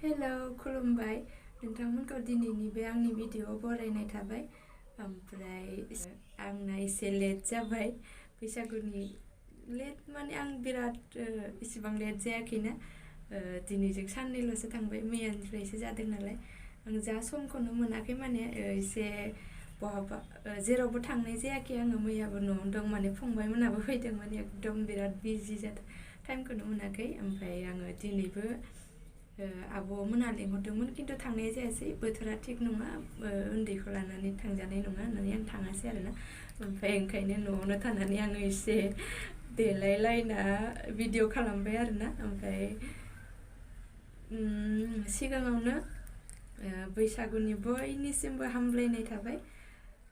hello खुलुमबाय नोंथांमोनखौ दिनैनि बे आंनि भिडिअ'आव बरायनाय थाबाय ओमफ्राय आंना एसे लेट जाबाय बैसागुनि लेट माने आं बिराद इसेबां लेट जायाखैना दिनैजों साननैल'सो थांबाय मैयानिफ्रायसो जादों नालाय आं जा समखौनो मोनाखै माने एसे बहाबा जेरावबो थांनाय जायाखै आङो मैयाबो न'आवनो दं माने फंबायमोनहाबो फैदोंमोन एकदम बिराद बिजि जादों टाइमखौनो मोनाखै ओमफ्राय आङो दिनैबो आब'मोनहा लिंहरदोंमोन खिन्थु थांनाय जायासै बोथोरा थिग नङा उन्दैखौ लानानै थांजानाय नङा होननानै आं थाङासै आरोना ओमफ्राय ओंखायनो न'आवनो थानानै आङो एसे देलायलायना भिडिअ' खालामबाय आरोना ओमफ्राय सिगाङावनो बैसागुनि बयनिसिमबो हामलायनाय थाबाय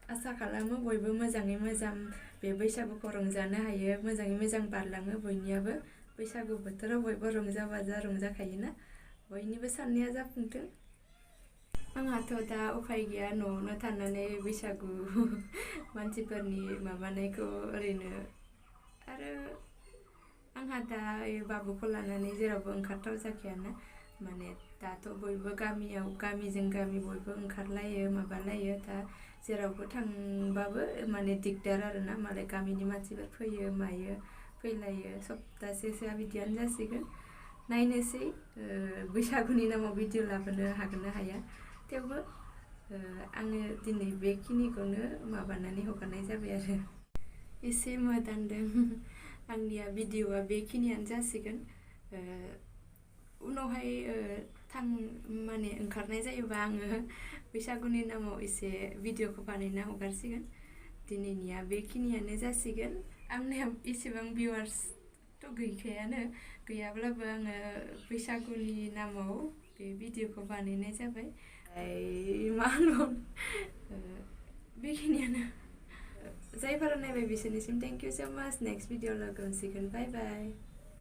आसा खालामो बयबो मोजाङै मोजां बे बैसागुखौ रंजानो हायो मोजाङै मोजां बारलाङो बयनियाबो बैसागु बोथोराव बयबो रंजा बाजा रंजाखायोना बयनिबो साननाया जाफुंथों आंहाथ' दा उफाय गैया न'आवनो थानानै बैसागु मानसिफोरनि माबानायखौ ओरैनो आरो आंहा दा बाबुखौ लानानै जेरावबो ओंखारथाव जाखायाना माने दाथ' बयबो गामिजों गामि बयबो ओंखारलायो माबालायो दा जेरावबो थांबाबो माने दिगदार आरोना मालाय गामिनि मानसिफोर फैयो मायो फैलायो सप्तासेसोआ बिदियानो जासिगोन नायनोसै बैसागुनि नामाव भिडिअ लाबोनो हागोन ना हाया थेवबो आङो दिनै बेखिनिखौनो माबानानै हगारनाय जाबाय आरो एसे मोदानदों आंनिया भिडिअआ बेखिनियानो जासिगोन उनावहाय माने ओंखारनाय जायोबा आङो बैसागुनि नामाव एसे भिडिअखौ बानायना हगारसिगोन दिनैनिया बेखिनियानो जासिगोन आंनिया एसेबां भिउवार्सथ' गैखायानो गैयाब्लाबो आङो बैसागुनि नामाव बे भिडिअखौ बानायनाय जाबाय मा होनबावनो बेखिनियानो जायफोरा नायबाय बिसोरनिसिम थेंक इउ सो माच नेक्स्ट भिडिअ लोगो मोनसिगोन बाय बाय